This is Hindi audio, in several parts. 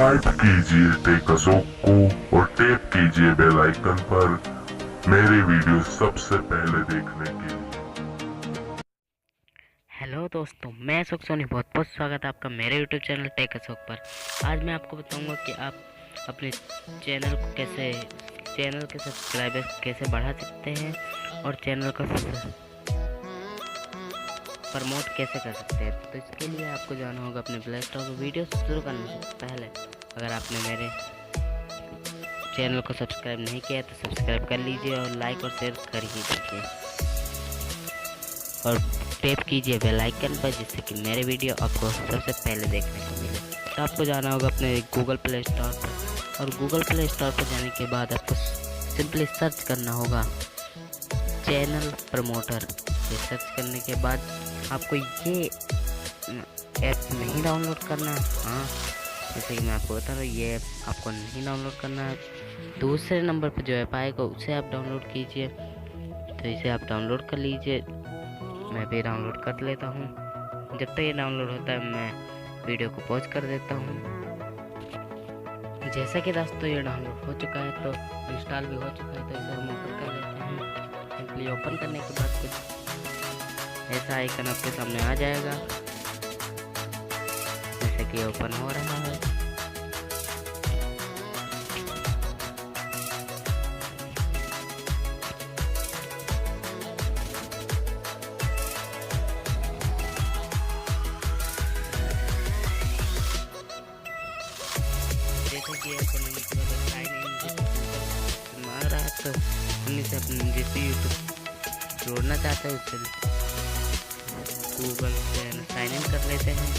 सब्सक्राइब कीजिए टेक अशोक को और टैप कीजिए बेल आइकन पर मेरे वीडियो सबसे पहले देखने के लिए। हेलो दोस्तों, मैं अशोक सोनी बहुत बहुत स्वागत है आपका मेरे YouTube चैनल टेक अशोक पर। आज मैं आपको बताऊंगा कि आप अपने चैनल के सब्सक्राइबर्स कैसे बढ़ा सकते हैं और चैनल को प्रमोट कैसे कर सकते हैं। तो इसके लिए आपको जाना होगा अपने प्ले स्टोर पर। वीडियो शुरू करने से पहले अगर आपने मेरे चैनल को सब्सक्राइब नहीं किया तो सब्सक्राइब कर लीजिए और लाइक और शेयर कर ही दीजिए और टैप कीजिए बेल आइकन पर, जिससे कि मेरे वीडियो आपको सबसे पहले देखने को मिले। तो आपको जाना होगा अपने गूगल प्ले स्टोर पर और गूगल प्ले स्टोर पर जाने के बाद आपको सिंपली सर्च करना होगा चैनल प्रमोटर। ये सर्च करने के बाद आपको ये ऐप नहीं डाउनलोड करना है। हाँ, जैसे कि मैं आपको बता रहा हूँ, ये ऐप आपको नहीं डाउनलोड करना है। दूसरे नंबर पर जो ऐप आएगा उसे आप डाउनलोड कीजिए। तो इसे आप डाउनलोड कर लीजिए। मैं भी डाउनलोड कर लेता हूँ। जब तक ये डाउनलोड होता है मैं वीडियो को पॉज कर देता हूँ। जैसा कि दोस्तों ये डाउनलोड हो चुका है, तो इंस्टॉल भी हो चुका है, तो इसे हम ओपन कर लेते हैं। सिंपली ओपन करने के बाद कुछ ऐसा आइकन आपके सामने आ जाएगा, जैसे कि ओपन हो रहा है। जैसे कि अपन साइन इन मांग रहा है, तो हम इसे अपने जिस भी यूट्यूब जोड़ना चाहते हैं उससे गूगल से साइन इन कर लेते हैं।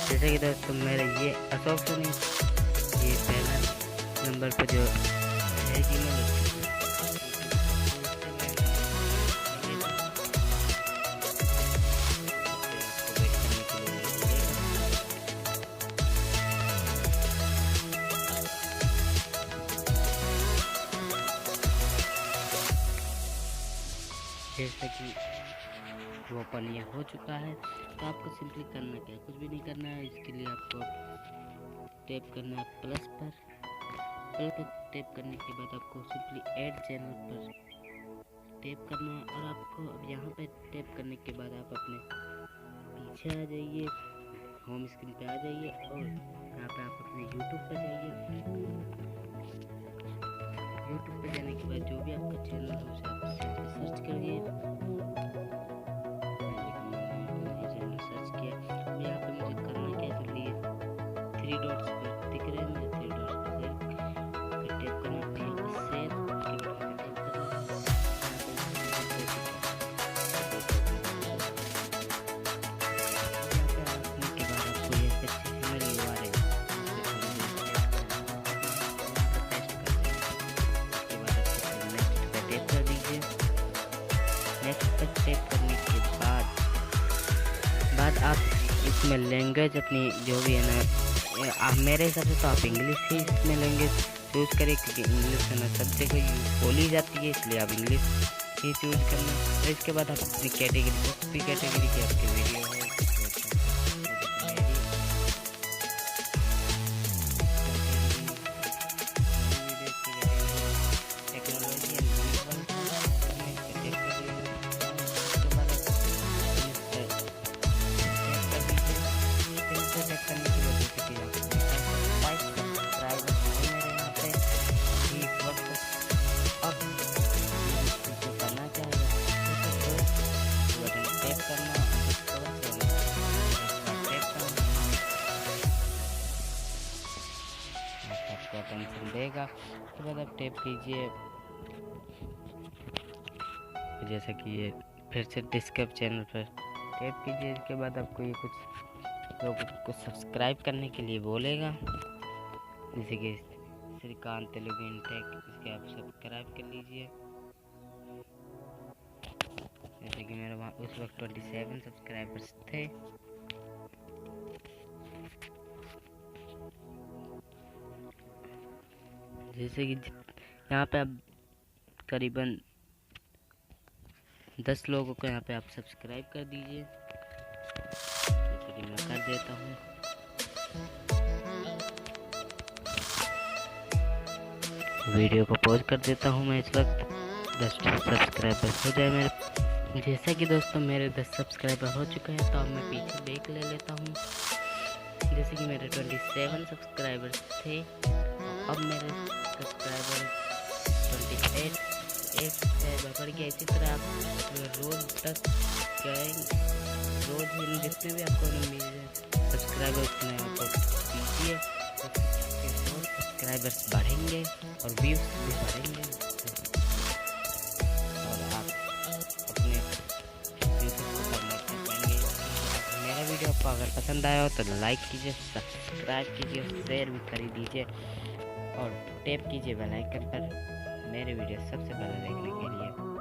जैसे कि दोस्तों मेरा ये अशोक सोनी, ये पहला नंबर पर जो है जीमेल, जैसे कि वो ओपन ये हो चुका है। तो आपको सिंपली करना क्या है, कुछ भी नहीं करना है। इसके लिए आपको टैप करना है प्लस पर टैप करने के बाद आपको सिंपली ऐड चैनल पर टैप करना है। और आपको अब यहाँ पे टैप करने के बाद आप अपने पीछे आ जाइए, होम स्क्रीन पे आ जाइए और यहाँ पे आप अपने YouTube पर जाइए। YouTube पे जाने के बाद जो भी आपका चैनल है उसे आप सर्च करिए। सर्च किया, अब यहाँ पे मुझे करना क्या है, चलिए 3 डॉट्स पर दिख रहे हैं, मुझे 3 डॉट्स पर टैप करना है, शेयर के बटन पे टैप करना है। के बाद आपको ये सक्सेसफुल URL टैप कर दीजिए। नेक्स्ट पर टैप करने के बाद आप इसमें लैंग्वेज अपनी जो भी है ना, आप मेरे हिसाब से तो आप इंग्लिश ही इसमें लैंग्वेज चूज़ करें, क्योंकि इंग्लिश है ना सब जगह बोली जाती है, इसलिए आप इंग्लिश ही चूज़ करना। और इसके बाद आप अपनी कैटेगरी भी कैटेगरी की आपकी वीडियो है, टेंशन देगा। उसके बाद आप टैप कीजिए, जैसे कि ये फिर से डिस्क्राइब चैनल पर टैप कीजिए। इसके बाद आपको ये कुछ लोगों को सब्सक्राइब करने के लिए बोलेगा, जैसे कि श्रीकांत तेलुगु टेक, इसके आप सब्सक्राइब कर लीजिए। जैसे कि मेरे वहाँ उस वक्त 27 सब्सक्राइबर्स थे। जैसे कि यहाँ पे अब करीबन 10 लोगों को यहाँ पे आप सब्सक्राइब कर दीजिए, जैसे कि मैं कर देता हूँ। वीडियो को पॉज कर देता हूँ मैं इस वक्त, 10 सब्सक्राइबर हो जाए मेरे। जैसा कि दोस्तों मेरे 10 सब्सक्राइबर हो चुके हैं, तो अब मैं पीछे बैक ले लेता हूँ। जैसे कि मेरे 27 सब्सक्राइबर्स थे, अब मेरे सब्सक्राइबर 28 बढ़ गया। इसी तरह आप रोज़ 10 जाएंगे, रोज़ ही जितने भी आपको सब्सक्राइबर उतने आपको दीजिए, सब्सक्राइबर्स बढ़ेंगे और व्यूज भी बढ़ेंगे, और आप अपने फ्यूचर को प्रमोट कर पाएंगे। मेरा वीडियो आपको अगर पसंद आया हो तो लाइक कीजिए, सब्सक्राइब कीजिए, शेयर भी कर दीजिए और टैप कीजिए बेल आइकन पर मेरे वीडियो सबसे पहले देखने के लिए।